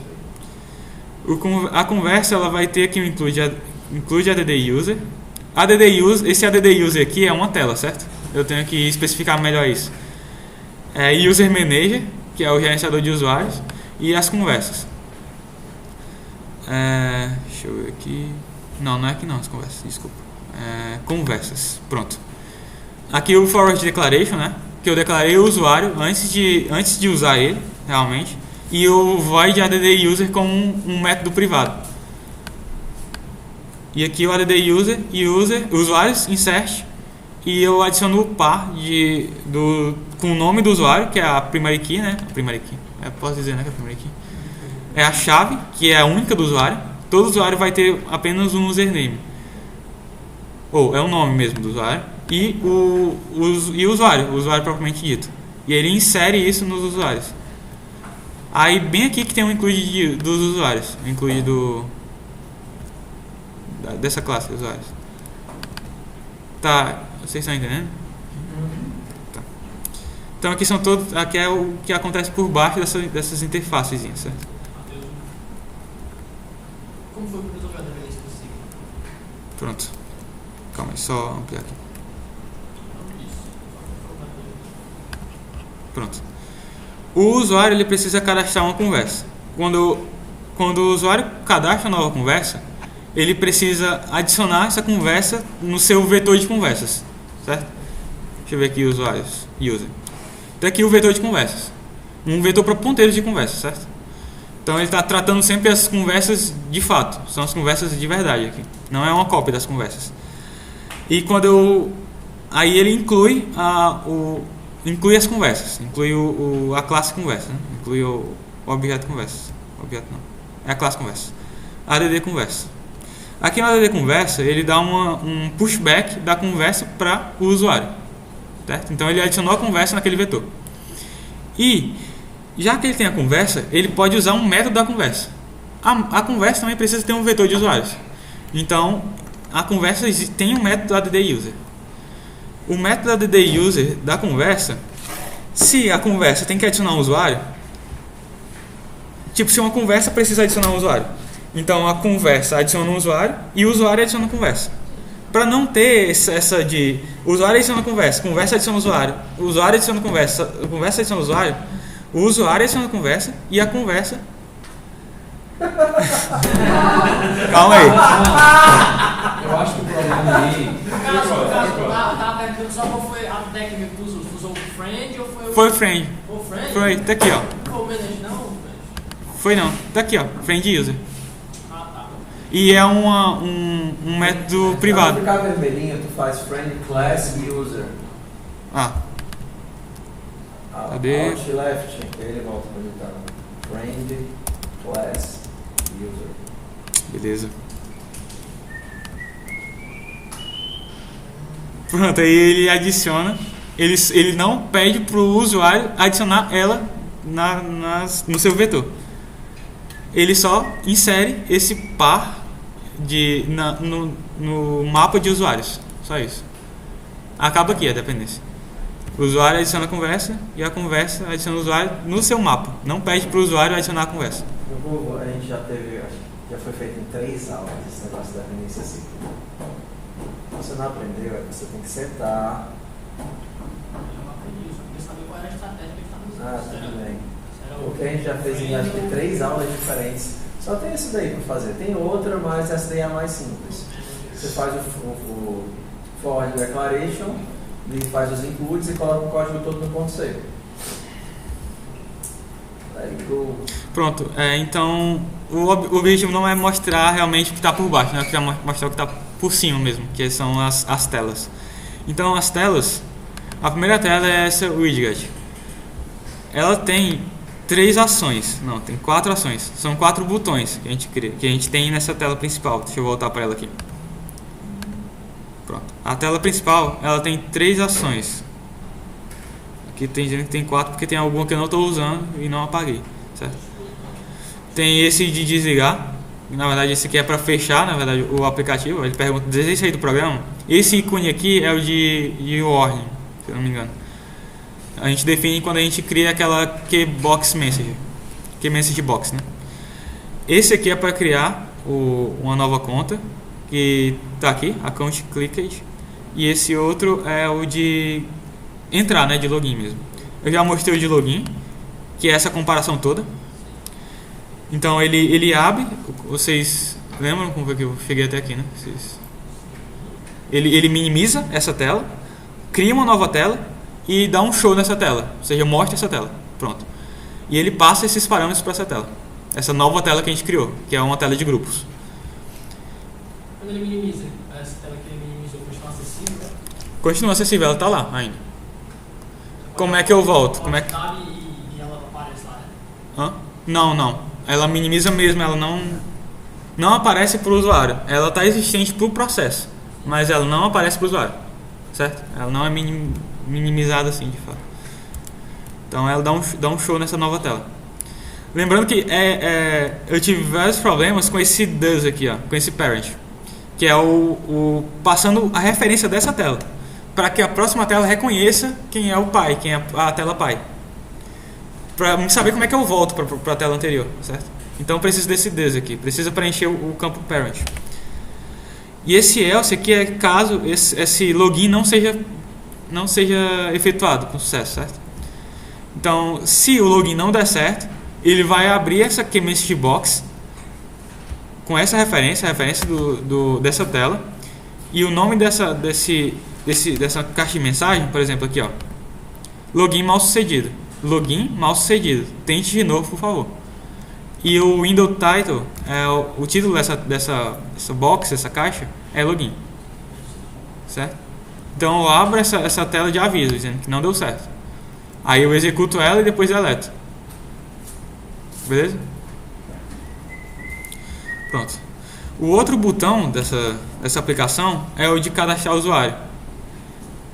A conversa ela vai ter aqui um include add user. Esse add user aqui é uma tela, certo? Eu tenho que especificar melhor isso. User manager, que é o gerenciador de usuários, e as conversas. Deixa eu ver aqui. Não é aqui não as conversas, desculpa. Conversas, pronto. Aqui o forward declaration, né? Que eu declarei o usuário antes de usar ele, realmente. E o void add user como um método privado. E aqui o add user e usuários insert, e eu adiciono o par com o nome do usuário, que é a primary key, né? A primary key. Posso dizer, né, que é a primary key. É a chave, que é a única do usuário. Todo usuário vai ter apenas um username. Ou é o nome mesmo do usuário. E o usuário propriamente dito. E ele insere isso nos usuários. Aí bem aqui que tem um include dos usuários, include dessa classe de usuários. Tá, vocês estão entendendo? Tá. Então aqui é o que acontece por baixo dessas interfaces, certo? Como foi que resolveu a dependência do ciclo? Pronto. Calma aí, só ampliar aqui. Pronto. O usuário ele precisa cadastrar uma conversa. Quando o usuário cadastra uma nova conversa, ele precisa adicionar essa conversa no seu vetor de conversas, certo? Deixa eu ver aqui usuários, user. Então aqui o vetor de conversas. Um vetor para ponteiros de conversas, certo? Então ele está tratando sempre as conversas de fato. São as conversas de verdade aqui. Não é uma cópia das conversas. E aí ele inclui as conversas, inclui a classe conversa, né? Inclui o objeto conversa. Objeto não, é a classe conversa. Add conversa. Aqui no add conversa ele dá um pushback da conversa para o usuário, certo? Então ele adicionou a conversa naquele vetor. E já que ele tem a conversa, ele pode usar um método da conversa. A conversa também precisa ter um vetor de usuários. Então a conversa tem um método add user. O método add user da conversa, se a conversa tem que adicionar um usuário, tipo se uma conversa precisa adicionar um usuário, então a conversa adiciona um usuário e o usuário adiciona a conversa. Para não ter essa de usuário adiciona conversa adiciona usuário, o usuário adiciona conversa adiciona usuário, o usuário adiciona conversa e a conversa. Calma aí. Eu acho que o problema aí. Tava perguntando só qual foi a técnica que usou o friend ou foi o. Foi o friend. O friend? Foi, tá aqui, ó. Foi o manage, Foi não. Tá aqui, ó. Friend user. Ah, tá. E é um método Pra privado. ficar vermelhinho, tu faz friend class user. Ah, Cadê? Alt left, ele volta pra ele tá. Friend class user. beleza. Pronto, aí ele adiciona. Ele não pede pro usuário adicionar ela no seu vetor. Ele só insere esse par no mapa de usuários. Só isso. Acaba aqui a dependência. O usuário adiciona a conversa e a conversa adiciona o usuário no seu mapa. Não pede para o usuário adicionar a conversa. No Google, a gente já teve, já foi feito em 3 aulas esse negócio da dependência assim. Você não aprendeu, você tem que setar. Eu aprendi, só queria saber qual era a estratégia que ele estava usando. Ah, tudo bem. Era Porque a gente já fez em acho que 3 aulas diferentes. Só tem esse daí para fazer. Tem outra, mas essa daí é a mais simples. Você faz o forward declaration, e faz os includes e coloca o código todo no ponto seco. Aí Pronto, então o objetivo não é mostrar realmente o que está por baixo, né? Eu queria mostrar o que está por cima mesmo, que são as telas. Então as telas, a primeira tela é essa widget. Ela tem 3 ações, não, tem 4 ações. São 4 botões que a gente cria, que a gente tem nessa tela principal. Deixa eu voltar para ela aqui. Pronto. A tela principal, ela tem 3 ações. Aqui tem gente que tem 4 porque tem alguma que eu não estou usando e não apaguei, certo? Tem esse de desligar. Na verdade, esse aqui é para fechar, na verdade, o aplicativo. Ele pergunta, deseja sair do programa? Esse ícone aqui é o de warning, se eu não me engano. A gente define quando a gente cria aquela Keybox Message. Key Message Box, né? Esse aqui é para criar uma nova conta, que está aqui, Account Clickage. E esse outro é o de entrar, né, de login mesmo. Eu já mostrei o de login, que é essa comparação toda. Então ele abre, vocês lembram como foi que eu cheguei até aqui, né? Ele minimiza essa tela, cria uma nova tela e dá um show nessa tela, ou seja, mostra essa tela, pronto. E ele passa esses parâmetros para essa tela, essa nova tela que a gente criou, que é uma tela de grupos. Quando ele minimiza, essa tela que ele minimizou continua acessível? Continua acessível, ela está lá ainda. Como é que eu volto? Como é que... E ela aparece lá, né? Hã? Não. Ela minimiza mesmo, ela não aparece para o usuário. Ela está existente para o processo, mas ela não aparece para o usuário, certo? Ela não é minimizada assim, de fato. Então ela dá um show nessa nova tela. Lembrando que eu tive vários problemas com esse does aqui, ó, com esse parent, que é passando a referência dessa tela, para que a próxima tela reconheça quem é o pai, quem é a tela pai, para saber como é que eu volto para a tela anterior, certo? Então preciso desse does aqui, precisa preencher o campo parent. E esse else aqui é caso esse login não seja efetuado com sucesso, certo? Então, se o login não der certo, ele vai abrir essa Key Message Box com essa referência, a referência dessa tela, e o nome dessa caixa de mensagem, por exemplo, aqui, ó, login mal sucedido. Login mal sucedido. Tente de novo, por favor. E o window title, o título dessa box, essa caixa, é login, certo? Então eu abro essa tela de aviso dizendo que não deu certo. Aí eu executo ela e depois deleto. Beleza? Pronto. O outro botão dessa aplicação é o de cadastrar o usuário.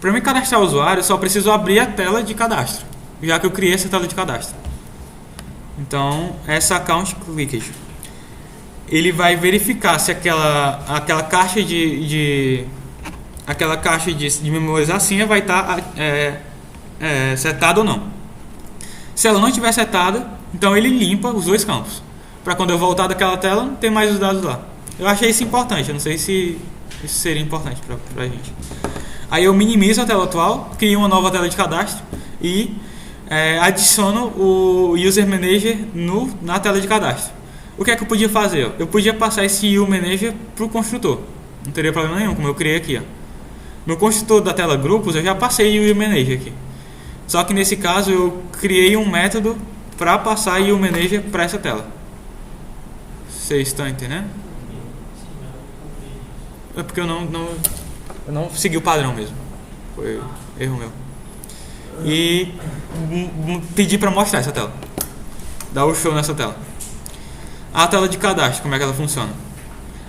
Para me cadastrar o usuário, eu só preciso abrir a tela de cadastro, já que eu criei essa tela de cadastro. Então, essa Account Clickage, ele vai verificar se aquela caixa de memorizar a senha vai estar setada ou não. Se ela não estiver setada, então ele limpa os 2 campos, para quando eu voltar daquela tela não ter mais os dados lá. Eu achei isso importante, eu não sei se isso seria importante para a gente. Aí eu minimizo a tela atual, crio uma nova tela de cadastro e adiciono o User Manager na tela de cadastro. O que é que eu podia fazer? Eu podia passar esse U Manager para o construtor, não teria problema nenhum, como eu criei aqui, ó. No construtor da tela grupos eu já passei o U Manager aqui. Só que nesse caso eu criei um método para passar o U Manager para essa tela. Vocês estão entendendo? Sim, mas eu comprei isso. É porque eu não segui o padrão mesmo. Foi erro meu. E pedi para mostrar essa tela. Dar o show nessa tela. A tela de cadastro, como é que ela funciona?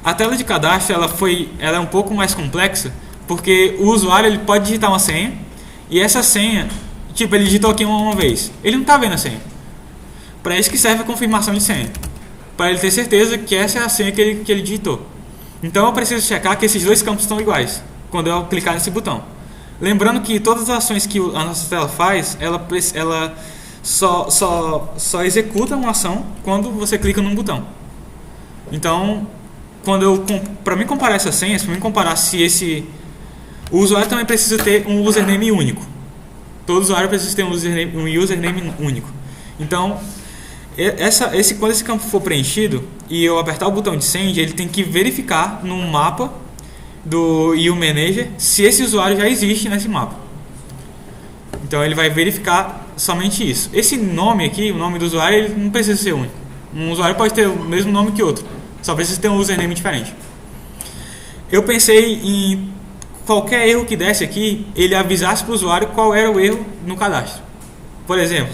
A tela de cadastro ela é um pouco mais complexa, porque o usuário ele pode digitar uma senha, e essa senha, tipo, ele digitou aqui uma vez, ele não está vendo a senha. Para isso que serve a confirmação de senha, para ele ter certeza que essa é a senha que ele digitou. Então eu preciso checar que esses dois campos estão iguais quando eu clicar nesse botão. Lembrando que todas as ações que a nossa tela faz, ela só executa uma ação quando você clica num botão. Então, para mim comparar essas senhas, para mim comparar se o usuário também precisa ter um username único. Todo usuário precisa ter um username único. Então, quando esse campo for preenchido e eu apertar o botão de send, ele tem que verificar no mapa do EU Manager se esse usuário já existe nesse mapa. Então ele vai verificar somente isso. Esse nome aqui, o nome do usuário, ele não precisa ser único. Um usuário pode ter o mesmo nome que outro, só precisa ter um username diferente. Eu pensei em qualquer erro que desse aqui, ele avisasse para o usuário qual era o erro no cadastro. Por exemplo,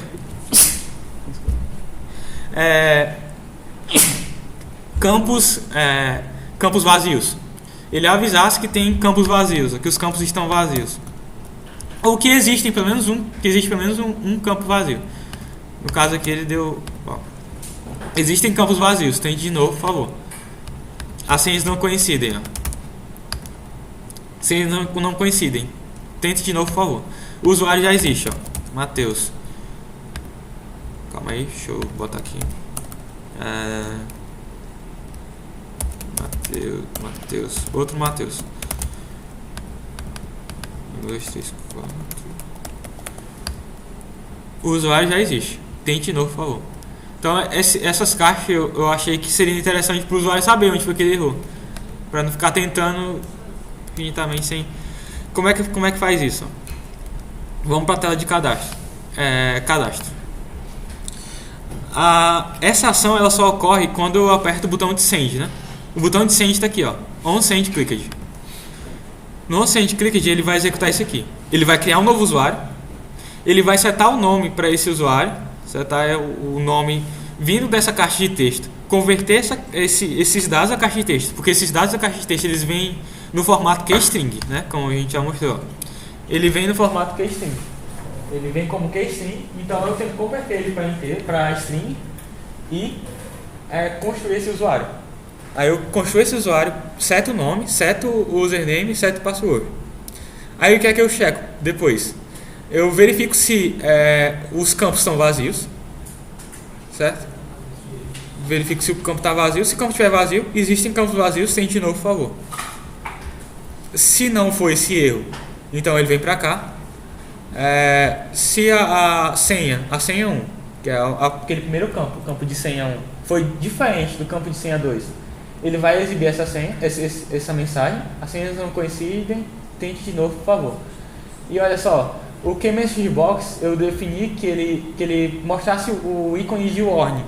campos vazios. Ele avisasse que tem campos vazios, que os campos estão vazios. Ou que existe pelo menos um campo vazio. No caso aqui ele deu... Ó, existem campos vazios, tente de novo, por favor. As senhas não coincidem. Ó. Senhas não coincidem. Tente de novo, por favor. O usuário já existe, ó. Matheus. Calma aí, deixa eu botar aqui. Matheus. Outro Matheus. 1, 2, 3, 4. O usuário já existe. Tente de novo, por favor. Então, essas caixas eu achei que seria interessante para o usuário saber onde foi que ele errou. Para não ficar tentando infinitamente sem... Como é que faz isso? Vamos para a tela de cadastro. Cadastro. Essa ação ela só ocorre quando eu aperto o botão de send, né? O botão de send está aqui, ó. On send clicked. No on send clicked ele vai executar isso aqui. Ele vai criar um novo usuário. Ele vai setar o nome para esse usuário. Setar o nome vindo dessa caixa de texto. Converter esses dados à caixa de texto. Porque esses dados da caixa de texto eles vêm no formato keystring, né? Como a gente já mostrou. Ele vem no formato keystring. Ele vem como keystring. Então eu tenho que converter ele para string e construir esse usuário. Aí eu construo esse usuário, seto o nome, seto o username, seto o password. Aí o que é que eu checo depois? Eu verifico se os campos estão vazios, certo? Verifico se o campo está vazio. Se o campo estiver vazio, existem campos vazios, tente de novo, por favor. Se não for esse erro, então ele vem para cá. Se a senha 1, que é aquele primeiro campo, o campo de senha 1, foi diferente do campo de senha 2, ele vai exibir essa senha, essa mensagem. As senhas não coincidem, tente de novo, por favor. E olha só, o KeyMessage Box eu defini que ele mostrasse o ícone de warning,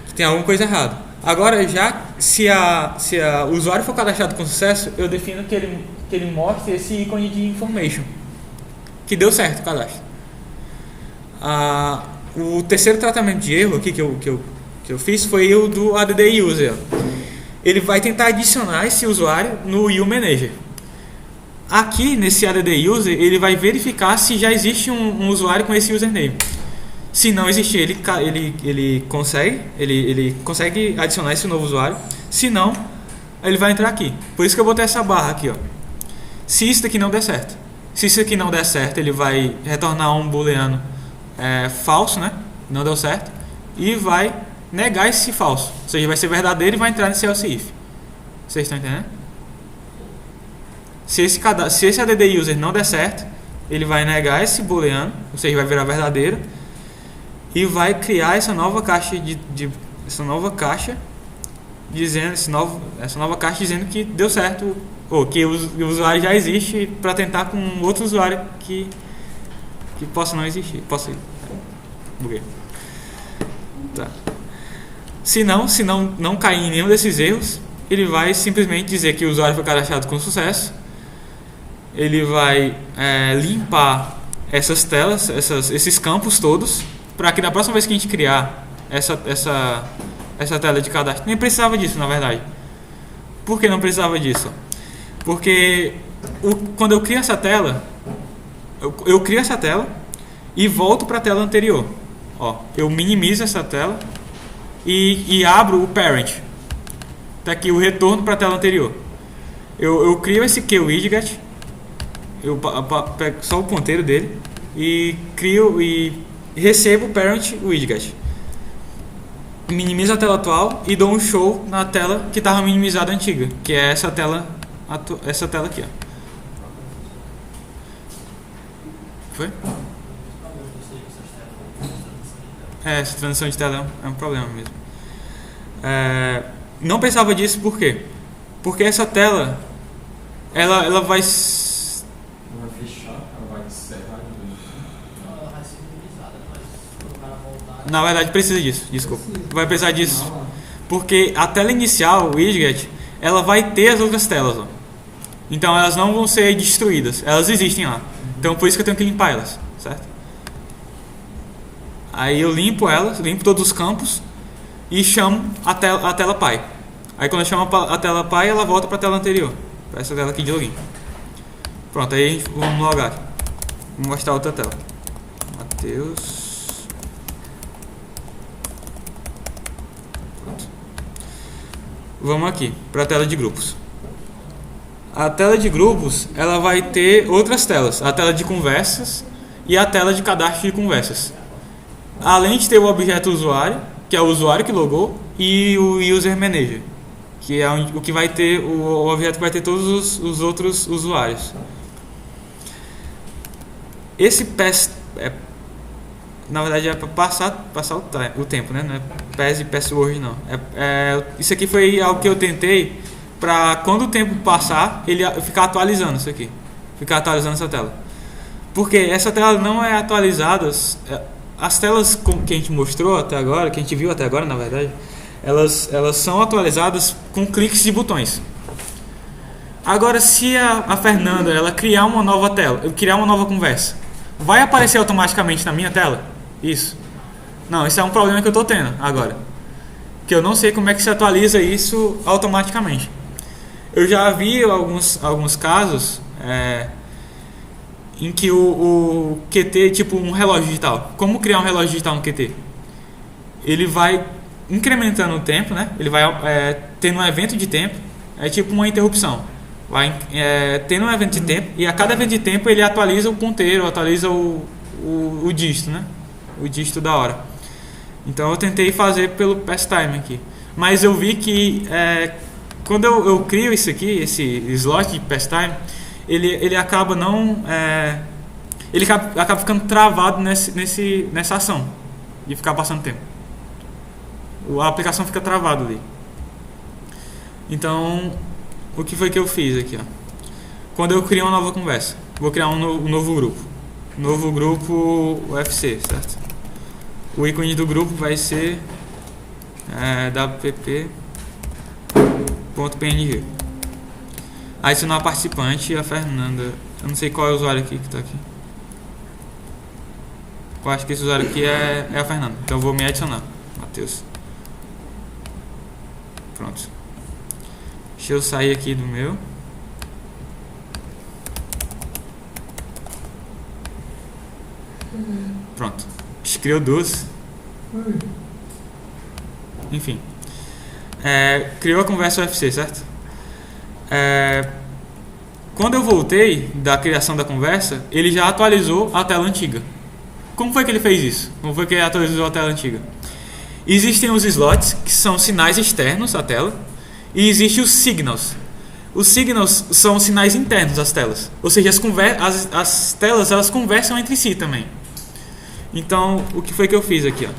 que tem alguma coisa errada. Agora já, se o usuário for cadastrado com sucesso, eu defino que ele mostre esse ícone de information, que deu certo o cadastro. O terceiro tratamento de erro aqui que eu fiz foi o do ADD User. Ele vai tentar adicionar esse usuário no EU Manager. Aqui nesse ADD User ele vai verificar se já existe um usuário com esse username. Se não existir, ele consegue adicionar esse novo usuário. Se não, ele vai entrar aqui. Por isso que eu botei essa barra aqui, ó. Se isso daqui não der certo. Se isso aqui não der certo, ele vai retornar um booleano falso, né? Não deu certo. E vai negar esse falso. Ou seja, vai ser verdadeiro e vai entrar nesse else if. Vocês estão entendendo? Se esse ADD User não der certo, ele vai negar esse booleano, ou seja, vai virar verdadeiro. E vai criar essa nova caixa dizendo que deu certo, ou que o usuário já existe, para tentar com outro usuário que possa não existir. Buguei. Tá. Se não cair em nenhum desses erros, ele vai simplesmente dizer que o usuário foi cadastrado com sucesso. Ele vai limpar essas telas, esses campos todos, para que da próxima vez que a gente criar essa tela de cadastro, nem precisava disso, na verdade. Por que não precisava disso? Porque quando eu crio essa tela, eu crio essa tela e volto para a tela anterior. Ó, eu minimizo essa tela e abro o parent. Tá aqui o retorno para a tela anterior. Eu crio esse QWidget, eu pego só o ponteiro dele e crio e recebo o parent widget. Minimizo a tela atual e dou um show na tela que estava minimizada antiga, que é essa tela aqui, ó. Foi? Essa transição de tela é um problema mesmo. Não precisava disso, por quê? Porque essa tela ela vai fechar, ela vai encerrar. Ela vai ser minimizada, mas quando o cara voltar. Na verdade precisa disso, desculpa. Vai precisar disso. Porque a tela inicial, o widget, ela vai ter as outras telas, ó. Então elas não vão ser destruídas, elas existem lá. Então por isso que eu tenho que limpar elas, certo? Aí eu limpo elas, limpo todos os campos e chamo a tela pai. Aí quando eu chamo a tela pai, ela volta para a tela anterior, para essa tela aqui de login. Pronto, aí vamos logar aqui. Vou mostrar outra tela. Matheus. Pronto. Vamos aqui para a tela de grupos. A tela de grupos, ela vai ter outras telas, a tela de conversas e a tela de cadastro de conversas. Além de ter o objeto usuário, que é o usuário que logou, e o user manager, que é o que vai ter o objeto que vai ter todos os outros usuários. Esse pass na verdade é para passar o tempo, né? Não é pass e password não. Isso aqui foi algo que eu tentei para quando o tempo passar, ele ficar atualizando isso aqui, ficar atualizando essa tela. Porque essa tela não é atualizada. As telas que a gente mostrou até agora, que a gente viu até agora, na verdade, elas são atualizadas com cliques de botões. Agora, se a Fernanda ela criar uma nova tela, criar uma nova conversa, vai aparecer automaticamente na minha tela? Isso? Não, isso é um problema que eu estou tendo agora. Que eu não sei como é que se atualiza isso automaticamente. Eu já vi alguns casos em que o QT, tipo um relógio digital. Como criar um relógio digital no QT? Ele vai incrementando o tempo, né? Ele vai tendo um evento de tempo, é tipo uma interrupção. Vai tendo um evento de tempo e a cada evento de tempo ele atualiza o ponteiro, atualiza o dígito, né? O dígito da hora. Então eu tentei fazer pelo pastime aqui, mas eu vi que quando eu crio isso aqui, esse slot de pastime, ele acaba não ele acaba ficando travado nessa ação de ficar passando tempo. A aplicação fica travada ali. Então o que foi que eu fiz aqui, ó? Quando eu crio uma nova conversa, vou criar um novo grupo UFC, certo? O ícone do grupo vai ser wpp.png. Adicionar a participante, a Fernanda. Eu não sei qual é o usuário aqui que está aqui. Eu acho que esse usuário aqui é a Fernanda. Então eu vou me adicionar. Matheus. Pronto. Deixa eu sair aqui do meu. Pronto. Criou duas. Enfim. Criou a conversa UFC, certo? Quando eu voltei da criação da conversa, ele já atualizou a tela antiga. Como foi que ele fez isso? Como foi que ele atualizou a tela antiga? Existem os slots, que são sinais externos à tela, e existem os signals. Os signals são sinais internos às telas. Ou seja, as telas elas conversam entre si também. Então, o que foi que eu fiz aqui? Ó?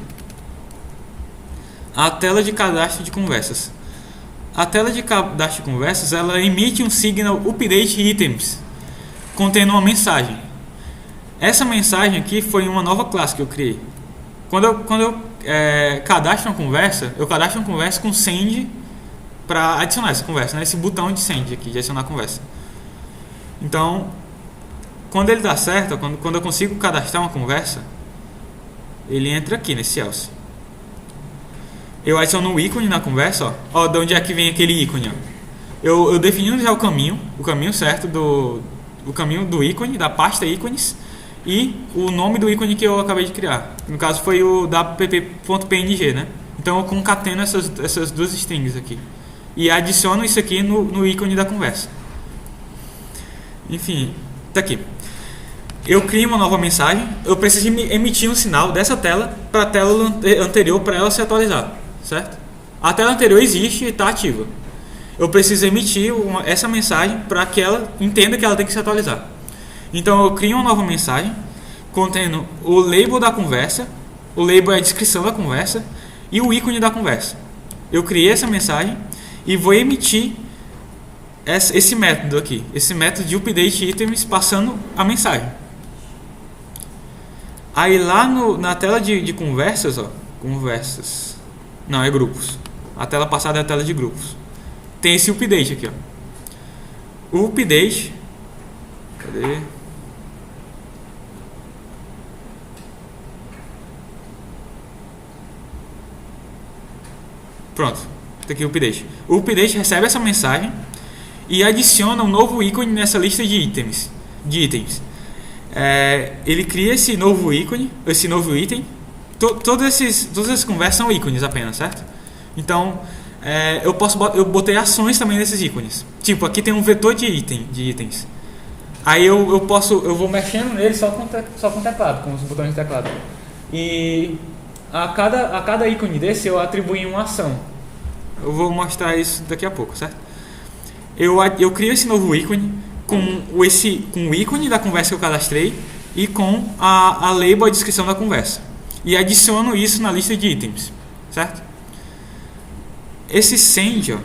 A tela de cadastro de conversas. A tela de cadastro de conversas, ela emite um signal update items, contendo uma mensagem. Essa mensagem aqui foi uma nova classe que eu criei. Quando eu cadastro uma conversa, eu cadastro uma conversa com send para adicionar essa conversa, né? Esse botão de send aqui, de adicionar a conversa. Então, quando ele dá certo, quando eu consigo cadastrar uma conversa, ele entra aqui nesse else. Eu adiciono um ícone na conversa, ó, de onde é que vem aquele ícone, ó. Eu defini já o caminho certo o caminho do ícone, da pasta ícones, e o nome do ícone que eu acabei de criar. No caso foi o wpp.png, né? Então eu concateno essas duas strings aqui e adiciono isso aqui no ícone da conversa. Enfim, tá aqui. Eu crio uma nova mensagem. Eu preciso emitir um sinal dessa tela para a tela anterior, para ela se atualizar, certo? A tela anterior existe e está ativa. Eu preciso emitir essa mensagem para que ela entenda que ela tem que se atualizar. Então eu crio uma nova mensagem contendo o label da conversa. O label é a descrição da conversa e o ícone da conversa. Eu criei essa mensagem e vou emitir esse método aqui, esse método de update items, passando a mensagem. Aí lá na tela de conversas, ó, conversas, não, é grupos. A tela passada é a tela de grupos. Tem esse update aqui, ó. O update, cadê? Pronto, tá aqui o update. O update recebe essa mensagem e adiciona um novo ícone nessa lista de itens. Ele cria esse novo ícone, esse novo item. Todas essas conversas são ícones apenas, certo? Então eu botei ações também nesses ícones. Tipo, aqui tem um vetor de itens. Aí eu vou mexendo nele só com o teclado, com os botões de teclado. E a cada ícone desse eu atribuí uma ação. Eu vou mostrar isso daqui a pouco, certo? Eu crio esse novo ícone com o ícone da conversa que eu cadastrei e com a label, a descrição da conversa. E adiciono isso na lista de itens, certo? Esse send, ó,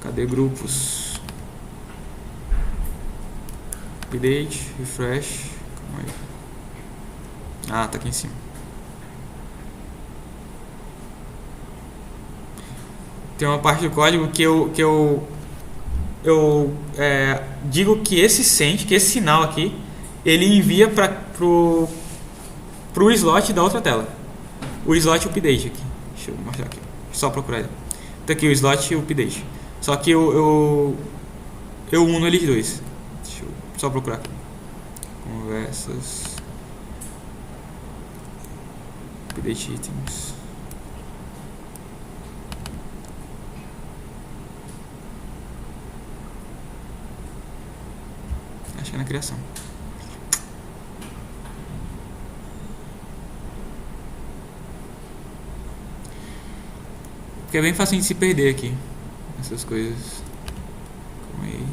cadê grupos? Update, refresh. Calma aí. Ah, tá aqui em cima. Tem uma parte do código que eu digo que esse send, que esse sinal aqui, ele envia pro slot da outra tela. O slot update aqui. Deixa eu mostrar aqui. Só procurar ele. Tá aqui o slot update. Só que eu uno eles dois. Deixa eu só procurar aqui. Conversas. Update items. Acho que é na criação. Porque é bem fácil de se perder aqui. Essas coisas. Calma aí.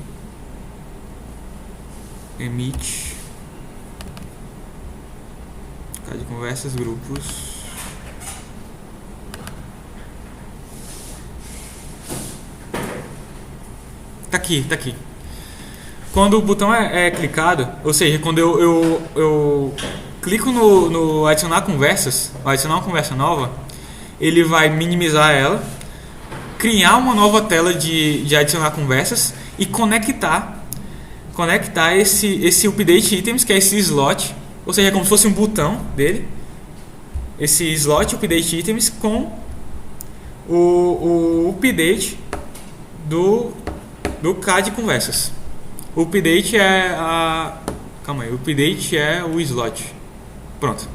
Emite. Cara de conversas, grupos. Tá aqui. Quando o botão é clicado, ou seja, quando eu clico no adicionar conversas, adicionar uma conversa nova, ele vai minimizar ela, criar uma nova tela de adicionar conversas e conectar esse update items, que é esse slot, ou seja, é como se fosse um botão dele, esse slot update items com o update do K de conversas. O update o update é o slot. Pronto.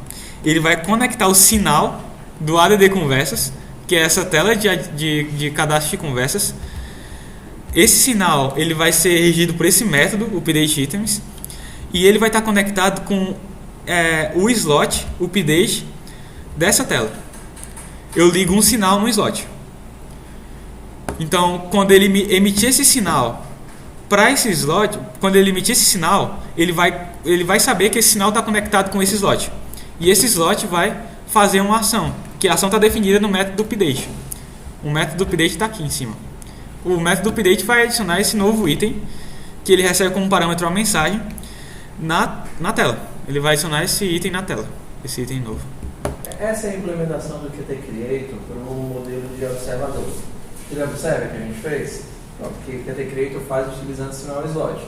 Ele vai conectar o sinal do ADD Conversas, que é essa tela de cadastro de conversas. Esse sinal ele vai ser regido por esse método, update items, e ele vai estar conectado com o slot update dessa tela. Eu ligo um sinal no slot. Então, quando ele emitir esse sinal para esse slot, quando ele emitir esse sinal, ele vai saber que esse sinal está conectado com esse slot. E esse slot vai fazer uma ação, que a ação está definida no método update. O método update está aqui em cima. O método update vai adicionar esse novo item, que ele recebe como parâmetro a mensagem, na tela. Ele vai adicionar esse item na tela, esse item novo. Essa é a implementação do Qt Creator para um modelo de observador. Você observa que a gente fez? Porque o Qt Creator faz utilizando sinal slot.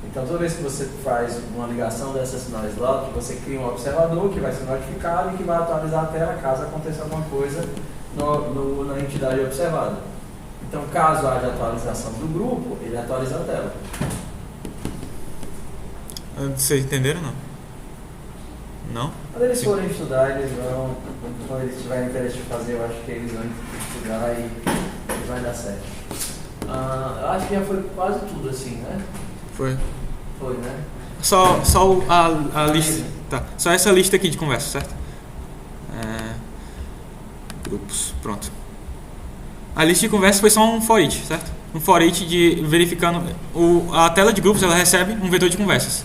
Então, toda vez que você faz uma ligação dessa sinal slot, você cria um observador que vai ser notificado e que vai atualizar a tela caso aconteça alguma coisa na entidade observada. Então, caso haja atualização do grupo, ele atualiza a tela. Vocês entenderam ou não? Não? Quando eles forem estudar, eles vão, quando eles tiverem interesse de fazer, eu acho que eles vão estudar e vai dar certo. Eu acho que já foi quase tudo assim, né? Foi. Foi, né? Só a lista. Tá. Só essa lista aqui de conversa, certo? Grupos. Pronto. A lista de conversa foi só um for each, certo? Um for each de verificando. A tela de grupos ela recebe um vetor de conversas.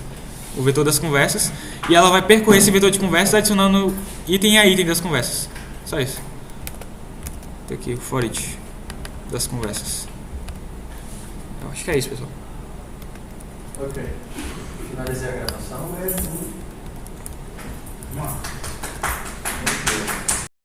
O vetor das conversas. E ela vai percorrer esse vetor de conversas adicionando item a item das conversas. Só isso. Tem aqui o for each das conversas. Eu acho que é isso, pessoal. Ok. Finalizei a gravação mesmo.